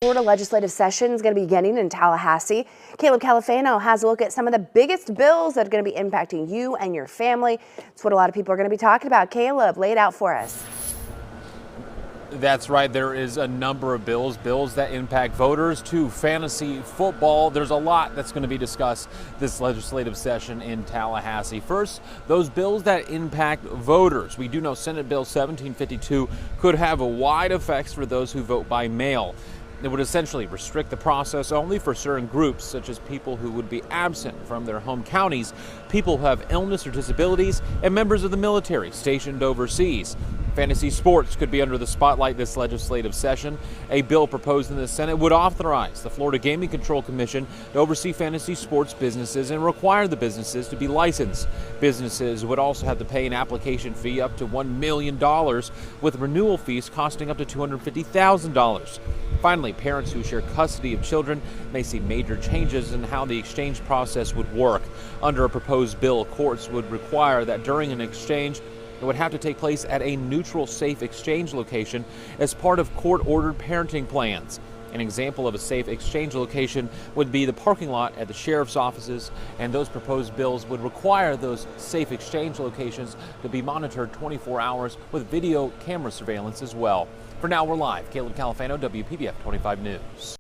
Florida legislative session is going to be beginning in Tallahassee. Caleb Califano has a look at some of the biggest bills that are going to be impacting you and your family. It's what a lot of people are going to be talking about. Caleb, lay it out for us. That's right. There is a number of bills that impact voters to fantasy football. There's a lot that's going to be discussed this legislative session in Tallahassee. First, those bills that impact voters. We do know Senate Bill 1752 could have wide effects for those who vote by mail. It would essentially restrict the process only for certain groups, such as people who would be absent from their home counties, people who have illness or disabilities, and members of the military stationed overseas. Fantasy sports could be under the spotlight this legislative session. A bill proposed in the Senate would authorize the Florida Gaming Control Commission to oversee fantasy sports businesses and require the businesses to be licensed. Businesses would also have to pay an application fee up to $1 million, with renewal fees costing up to $250,000. Finally, parents who share custody of children may see major changes in how the exchange process would work. Under a proposed bill, courts would require that during an exchange, it would have to take place at a neutral, safe exchange location as part of court-ordered parenting plans. An example of a safe exchange location would be the parking lot at the sheriff's offices, and those proposed bills would require those safe exchange locations to be monitored 24 hours with video camera surveillance as well. For now, we're live. Caleb Califano, WPBF 25 News.